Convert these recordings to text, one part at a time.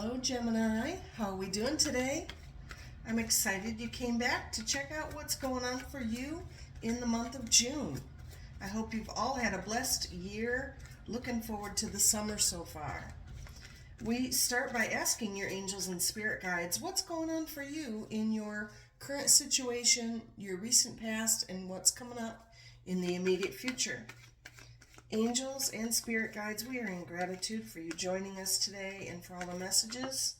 Hello Gemini, how are we doing today? I'm excited you came back to check out what's going on for you in the month of June. I hope you've all had a blessed year. Looking forward to the summer so far. We start by asking your angels and spirit guides what's going on for you in your current situation, your recent past, and what's coming up in the immediate future. Angels and spirit guides, we are in gratitude for you joining us today and for all the messages.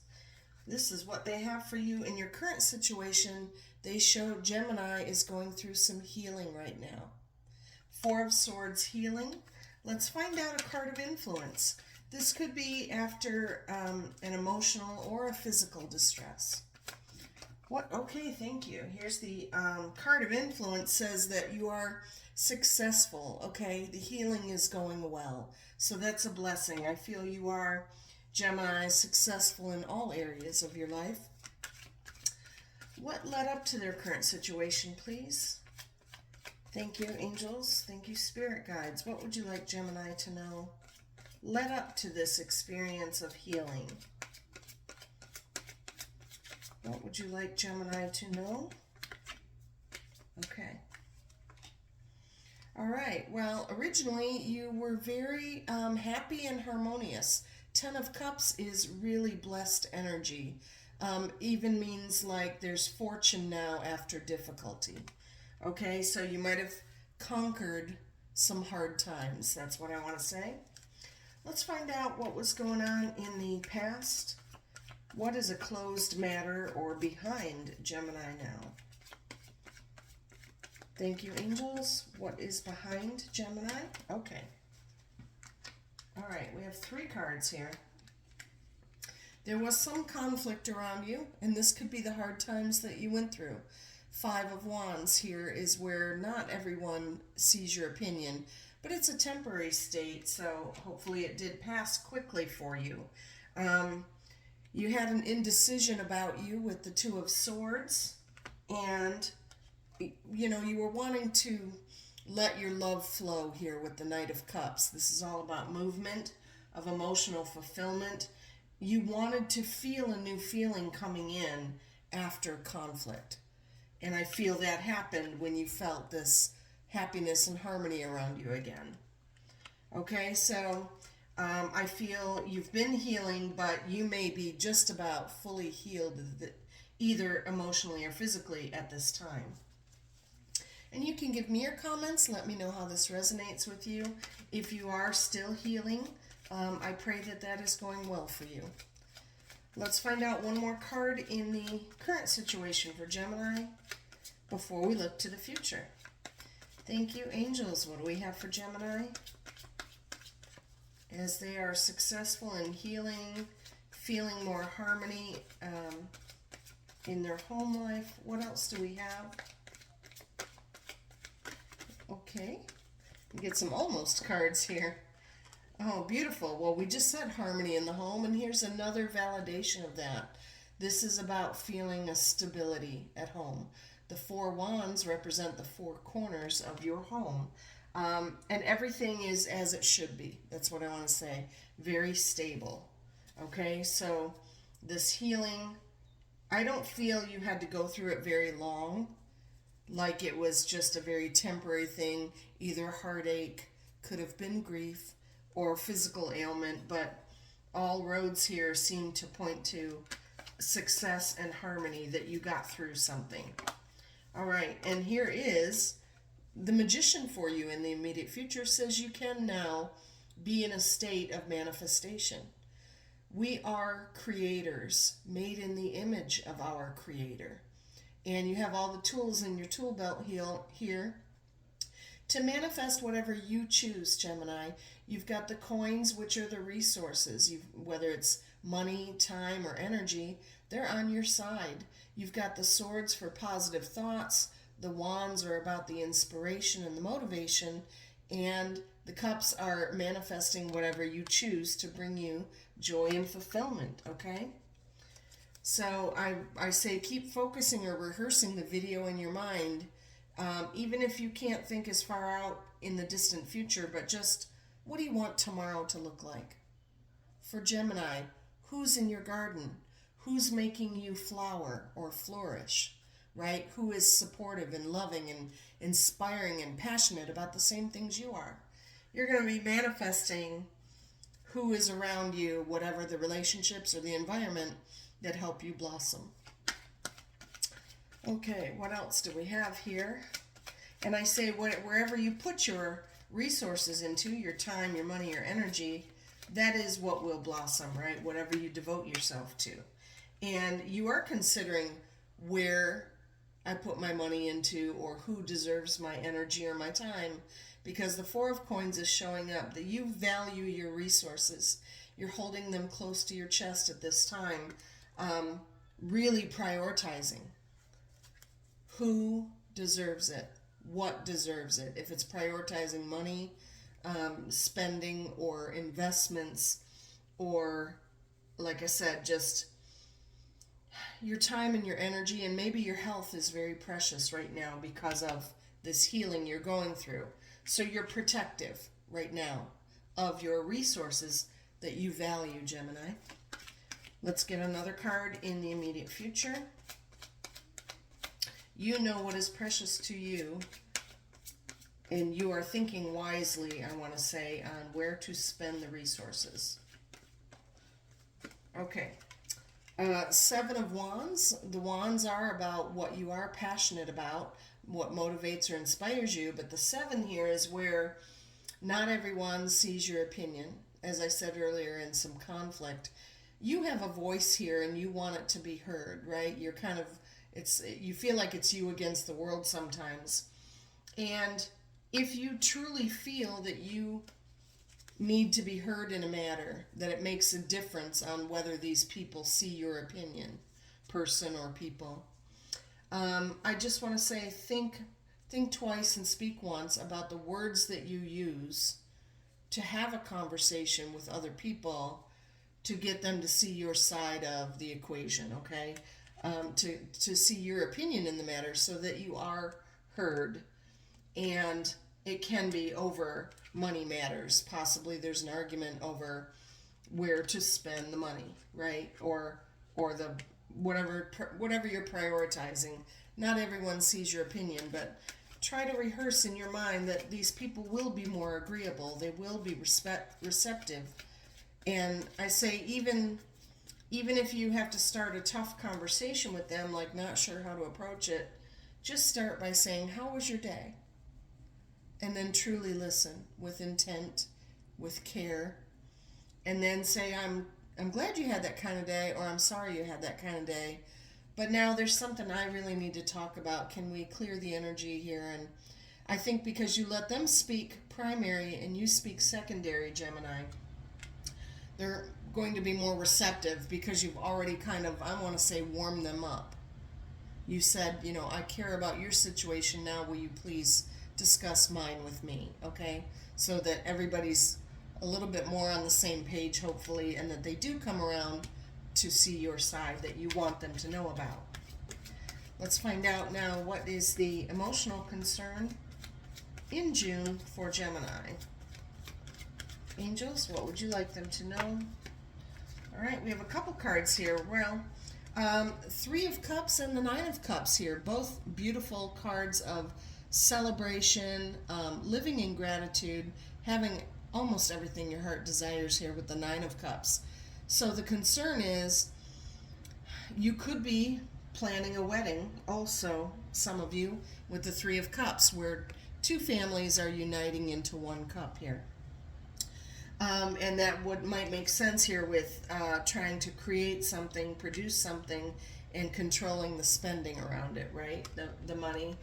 This is what they have for you in your current situation. They show Gemini is going through some healing right now. Four of Swords healing. Let's find out a card of influence. This could be after an emotional or a physical distress. Okay, thank you. Here's the card of influence. Says that you are successful. Okay, the healing is going well. So that's a blessing. I feel you are, Gemini, successful in all areas of your life. What led up to their current situation, please? Thank you, angels. Thank you, spirit guides. What would you like Gemini to know led up to this experience of healing? What would you like Gemini to know? Okay. All right. Well, originally you were very happy and harmonious. 10 of Cups is really blessed energy. Even means like there's fortune now after difficulty. Okay, so you might have conquered some hard times. That's what I want to say. Let's find out what was going on in the past. What is a closed matter or behind Gemini now? Thank you, angels. What is behind Gemini? Okay. All right, we have 3 cards here. There was some conflict around you, and this could be the hard times that you went through. 5 of Wands here is where not everyone sees your opinion, but it's a temporary state, so hopefully it did pass quickly for you. You had an indecision about you with the 2 of Swords, and you were wanting to let your love flow here with the Knight of Cups. This is all about movement, of emotional fulfillment. You wanted to feel a new feeling coming in after conflict. And I feel that happened when you felt this happiness and harmony around you again. Okay, so I feel you've been healing, but you may be just about fully healed, either emotionally or physically at this time. And you can give me your comments. Let me know how this resonates with you. If you are still healing, I pray that that is going well for you. Let's find out one more card in the current situation for Gemini before we look to the future. Thank you, angels. What do we have for Gemini? As they are successful in healing, feeling more harmony in their home life. What else do we have? Okay, we get some almost cards here. Oh, beautiful. Well, we just said harmony in the home, and here's another validation of that. This is about feeling a stability at home. The 4 Wands represent the 4 corners of your home. And everything is as it should be. That's what I want to say. Very stable. Okay, so this healing, I don't feel you had to go through it very long. Like it was just a very temporary thing. Either heartache, could have been grief, or physical ailment, but all roads here seem to point to success and harmony, that you got through something. All right, and here is the Magician for you in the immediate future. Says you can now be in a state of manifestation. We are creators, made in the image of our Creator. And you have all the tools in your tool belt here to manifest whatever you choose, Gemini. You've got the coins, which are the resources. Whether it's money, time, or energy, they're on your side. You've got the swords for positive thoughts. The wands are about the inspiration and the motivation. And the cups are manifesting whatever you choose to bring you joy and fulfillment, okay? So I say keep focusing or rehearsing the video in your mind, even if you can't think as far out in the distant future, but just what do you want tomorrow to look like? For Gemini, who's in your garden, who's making you flower or flourish, right? Who is supportive and loving and inspiring and passionate about the same things you are. You're going to be manifesting who is around you, whatever the relationships or the environment that help you blossom. Okay, what else do we have here? And I say wherever you put your resources into, your time, your money, your energy, that is what will blossom, right? Whatever you devote yourself to. And you are considering where I put my money into or who deserves my energy or my time, because the Four of Coins is showing up that you value your resources. You're holding them close to your chest at this time, really prioritizing who deserves it, what deserves it. If it's prioritizing money, spending or investments, or like I said, just your time and your energy, and maybe your health is very precious right now because of this healing you're going through. So you're protective right now of your resources that you value, Gemini. Let's get another card in the immediate future. You know what is precious to you, and you are thinking wisely, I want to say, on where to spend the resources. Okay. Seven of Wands. The Wands are about what you are passionate about, what motivates or inspires you, but the Seven here is where not everyone sees your opinion. As I said earlier, in some conflict, you have a voice here and you want it to be heard, right? You're kind of, you feel like it's you against the world sometimes. And if you truly feel that you need to be heard in a matter, that it makes a difference on whether these people see your opinion, person or people, I just want to say, think twice and speak once about the words that you use to have a conversation with other people to get them to see your side of the equation, okay? To see your opinion in the matter so that you are heard. And it can be over money matters. Possibly there's an argument over where to spend the money, right? Or the whatever you're prioritizing. Not everyone sees your opinion, but try to rehearse in your mind that these people will be more agreeable. They will be receptive. And I say even if you have to start a tough conversation with them, like not sure how to approach it, just start by saying, "How was your day?" And then truly listen with intent, with care, and then say, I'm glad you had that kind of day, or I'm sorry you had that kind of day, but now there's something I really need to talk about. Can we clear the energy here? And I think because you let them speak primary and you speak secondary, Gemini, they're going to be more receptive because you've already kind of, I want to say, warmed them up. You said, I care about your situation now. Will you please discuss mine with me, okay? So that everybody's a little bit more on the same page, hopefully, and that they do come around to see your side that you want them to know about. Let's find out now what is the emotional concern in June for Gemini. Angels, what would you like them to know? All right, we have a couple cards here. Well, Three of Cups and the Nine of Cups here, both beautiful cards of celebration, living in gratitude, having almost everything your heart desires here with the Nine of Cups. So the concern is you could be planning a wedding also, some of you, with the Three of Cups, where two families are uniting into one cup here. And that might make sense here with trying to create something, produce something, and controlling the spending around it, right? The money.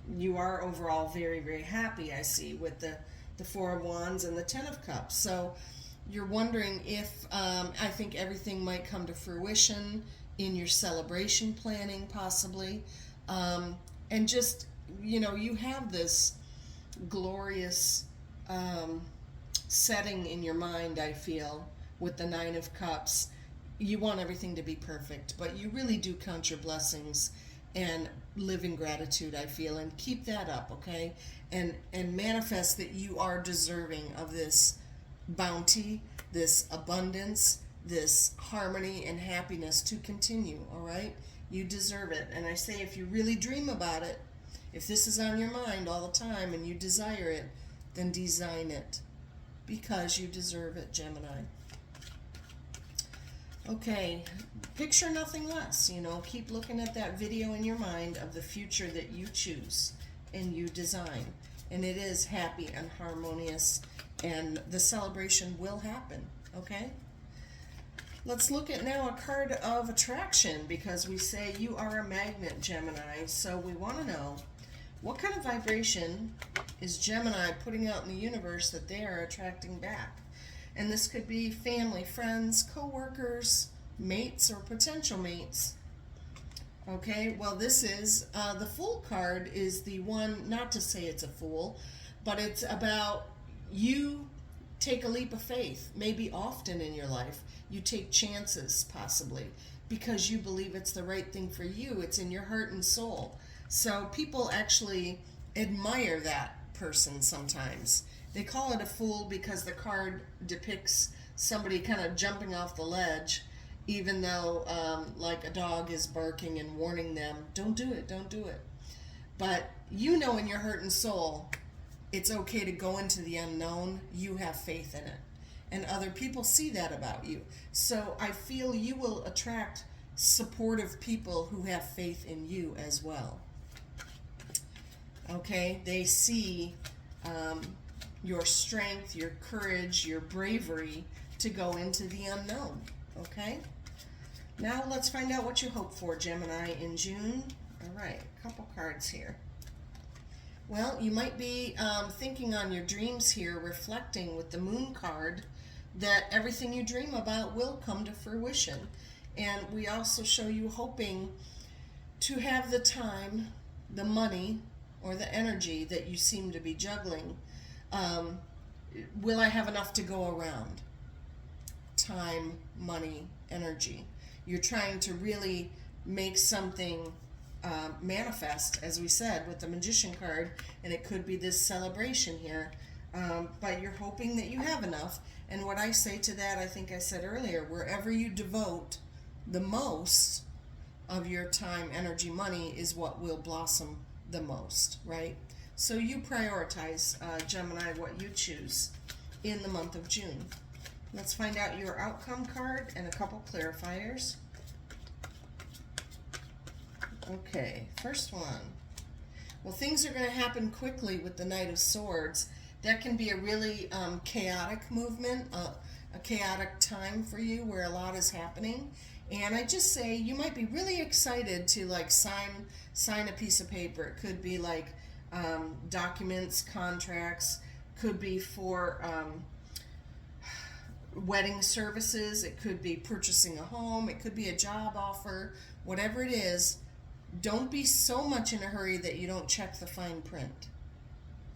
You are overall very, very happy, I see, with the Four of Wands and the Ten of Cups. So you're wondering if, I think everything might come to fruition in your celebration planning, possibly. And just, you have this glorious setting in your mind, I feel, with the Nine of Cups. You want everything to be perfect, but you really do count your blessings and live in gratitude, I feel, and keep that up, okay? And manifest that you are deserving of this bounty, this abundance, this harmony and happiness to continue, all right? You deserve it. And I say, if you really dream about it, if this is on your mind all the time and you desire it, then design it, because you deserve it, Gemini. Okay, picture nothing less, keep looking at that video in your mind of the future that you choose and you design. And it is happy and harmonious, and the celebration will happen, okay? Let's look at now a card of attraction, because we say you are a magnet, Gemini. So we want to know, what kind of vibration is Gemini putting out in the universe that they are attracting back? And this could be family, friends, co-workers, mates, or potential mates. Okay, well, this is, the Fool card is the one, not to say it's a fool, but it's about you take a leap of faith, maybe often in your life. You take chances, possibly, because you believe it's the right thing for you. It's in your heart and soul. So people actually admire that person sometimes. They call it a fool because the card depicts somebody kind of jumping off the ledge, even though like a dog is barking and warning them, don't do it, don't do it. But in your heart and soul, it's okay to go into the unknown. You have faith in it. And other people see that about you. So I feel you will attract supportive people who have faith in you as well. Okay, they see your strength, your courage, your bravery to go into the unknown. Okay, now let's find out what you hope for, Gemini, in June. All right, a couple cards here. Well, you might be thinking on your dreams here, reflecting with the Moon card that everything you dream about will come to fruition. And we also show you hoping to have the time, the money, or the energy that you seem to be juggling. Will I have enough to go around? Time, money, energy. You're trying to really make something manifest, as we said, with the Magician card, and it could be this celebration here. But you're hoping that you have enough. And what I say to that, I think I said earlier, wherever you devote the most of your time, energy, money is what will blossom the most, right? So you prioritize, Gemini, what you choose in the month of June. Let's find out your outcome card and a couple clarifiers. Okay, first one. Well, things are going to happen quickly with the Knight of Swords. That can be a really chaotic movement, a chaotic time for you where a lot is happening. And I just say you might be really excited to like sign a piece of paper. It could be like documents, contracts, could be for wedding services, it could be purchasing a home, it could be a job offer, whatever it is. Don't be so much in a hurry that you don't check the fine print.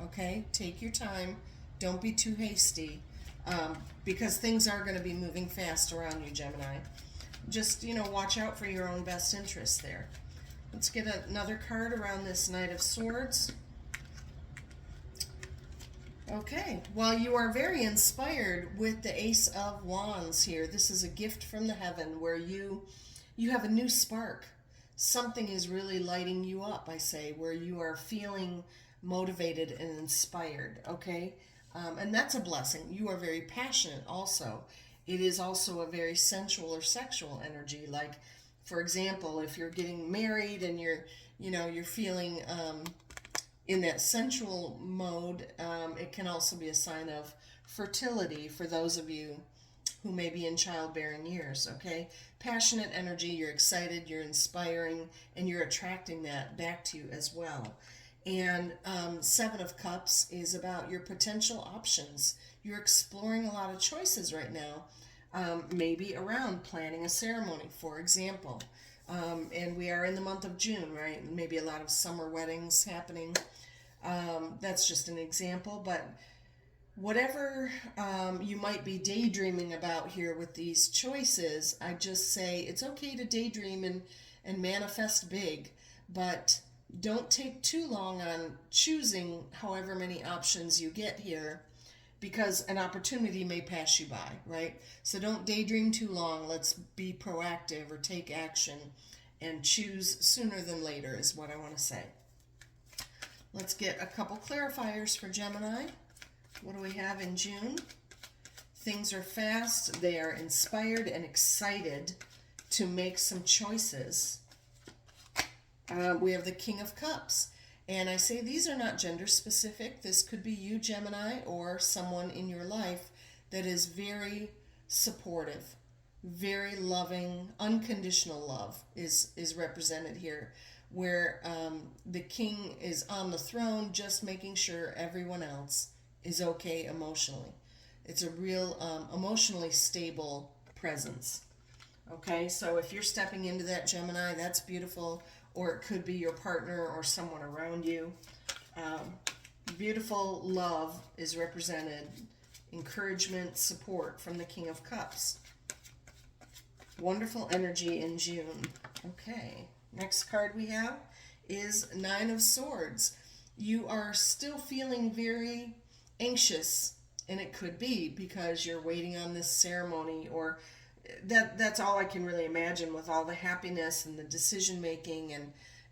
Okay, take your time. Don't be too hasty, because things are going to be moving fast around you, Gemini. Just, watch out for your own best interests there. Let's get another card around this Knight of Swords. Okay, well, you are very inspired with the Ace of Wands here. This is a gift from the heaven where you have a new spark. Something is really lighting you up, I say, where you are feeling motivated and inspired, okay? And that's a blessing. You are very passionate also. It is also a very sensual or sexual energy. Like, for example, if you're getting married and you're feeling in that sensual mode, it can also be a sign of fertility for those of you who may be in childbearing years, okay? Passionate energy, you're excited, you're inspiring, and you're attracting that back to you as well. And Seven of Cups is about your potential options. You're exploring a lot of choices right now, maybe around planning a ceremony, for example. And we are in the month of June, right? Maybe a lot of summer weddings happening. That's just an example, but whatever you might be daydreaming about here with these choices, I just say it's okay to daydream and manifest big, but don't take too long on choosing however many options you get here, because an opportunity may pass you by, right? So don't daydream too long. Let's be proactive or take action and choose sooner than later is what I want to say. Let's get a couple clarifiers for Gemini. What do we have in June? Things are fast. They are inspired and excited to make some choices. We have the King of Cups. And I say these are not gender specific. This could be you, Gemini, or someone in your life that is very supportive, very loving. Unconditional love is represented here, where the king is on the throne, just making sure everyone else is okay emotionally. It's a real emotionally stable presence. Okay, so if you're stepping into that, Gemini, that's beautiful. Or it could be your partner or someone around you. Beautiful love is represented. Encouragement, support from the King of Cups. Wonderful energy in June. Okay, next card we have is Nine of Swords. You are still feeling very anxious, and it could be because you're waiting on this ceremony, or that's all I can really imagine with all the happiness and the decision making,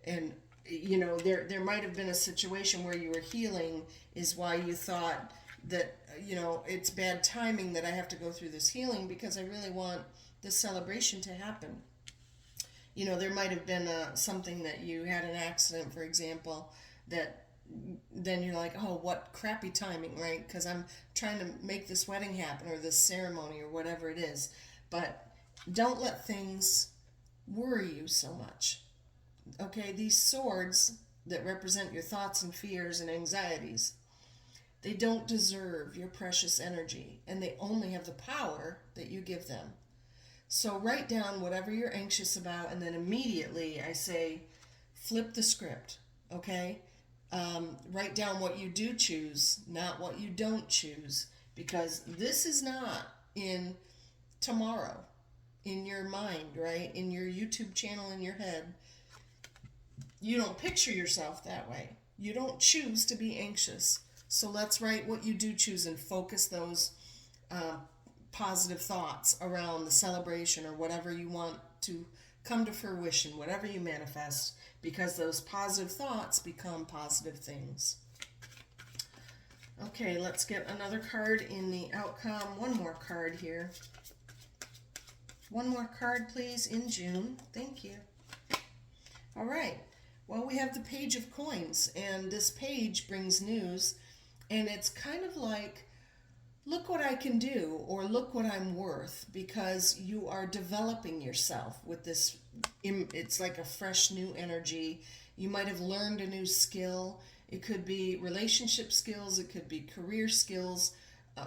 and you know, there might have been a situation where you were healing is why you thought that, you know, it's bad timing that I have to go through this healing because I really want this celebration to happen. You know, there might have been something that you had an accident, for example, that then you're like, oh, what crappy timing, right? Because I'm trying to make this wedding happen or this ceremony or whatever it is. But don't let things worry you so much. Okay, these swords that represent your thoughts and fears and anxieties, they don't deserve your precious energy, and they only have the power that you give them. So write down whatever you're anxious about, and then immediately I say, flip the script, okay? Write down what you do choose, not what you don't choose, because this is not in tomorrow, in your mind, right? In your YouTube channel, in your head. You don't picture yourself that way. You don't choose to be anxious. So let's write what you do choose and focus those positive thoughts around the celebration or whatever you want to come to fruition, whatever you manifest, because those positive thoughts become positive things. Okay, let's get another card in the outcome. One more card here. One more card, please, in June. Thank you. All right. Well, we have the Page of Coins, and this page brings news, and it's kind of like, look what I can do, or look what I'm worth, because you are developing yourself with this. It's like a fresh new energy. You might have learned a new skill. It could be relationship skills. It could be career skills.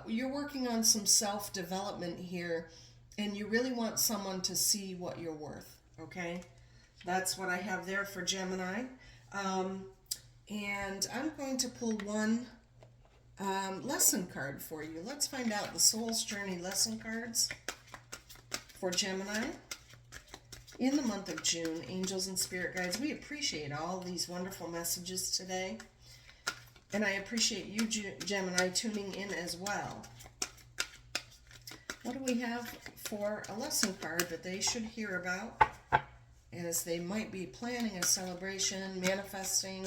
You're working on some self-development here, and you really want someone to see what you're worth, okay? That's what I have there for Gemini. And I'm going to pull one lesson card for you. Let's find out the Soul's Journey lesson cards for Gemini. In the month of June, angels and spirit guides, we appreciate all these wonderful messages today. And I appreciate you, Gemini, tuning in as well. What do we have for a lesson card that they should hear about as they might be planning a celebration, manifesting,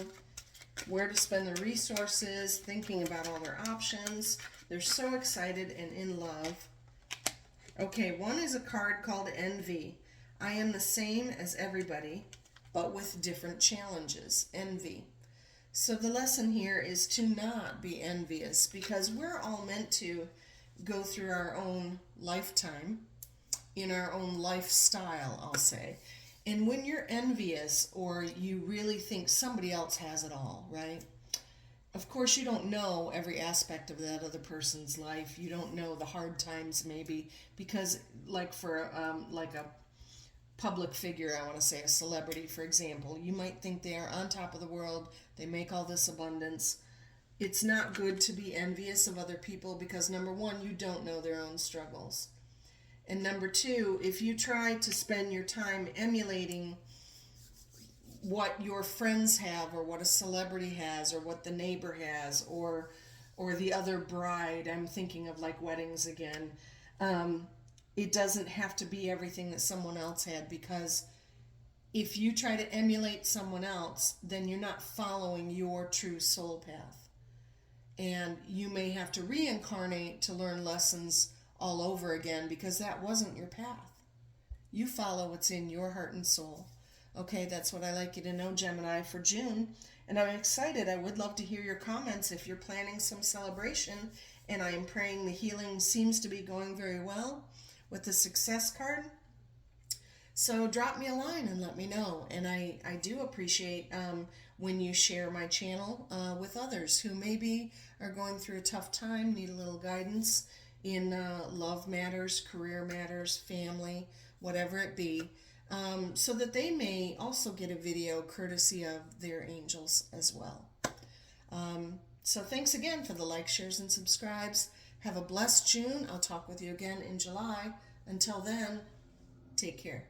where to spend their resources, thinking about all their options? They're so excited and in love. Okay, one is a card called Envy. I am the same as everybody, but with different challenges. Envy. So the lesson here is to not be envious, because we're all meant to go through our own lifetime, in our own lifestyle, I'll say. And when you're envious, or you really think somebody else has it all, right? Of course, you don't know every aspect of that other person's life. You don't know the hard times, maybe, because like for like a public figure, I want to say a celebrity, for example, you might think they are on top of the world. They make all this abundance. It's not good to be envious of other people, because number one, you don't know their own struggles. And number two, if you try to spend your time emulating what your friends have, or what a celebrity has, or what the neighbor has, or or the other bride. I'm thinking of like weddings again. It doesn't have to be everything that someone else had, because if you try to emulate someone else, then you're not following your true soul path. And you may have to reincarnate to learn lessons all over again, because that wasn't your path. You follow what's in your heart and soul. Okay, that's what I like you to know, Gemini, for June. And I'm excited. I would love to hear your comments if you're planning some celebration. And I am praying the healing seems to be going very well with the success card. So drop me a line and let me know. And I do appreciate when you share my channel with others who maybe are going through a tough time, need a little guidance in love matters, career matters, family, whatever it be, so that they may also get a video courtesy of their angels as well. So thanks again for the likes, shares, and subscribes. Have a blessed June. I'll talk with you again in July. Until then, take care.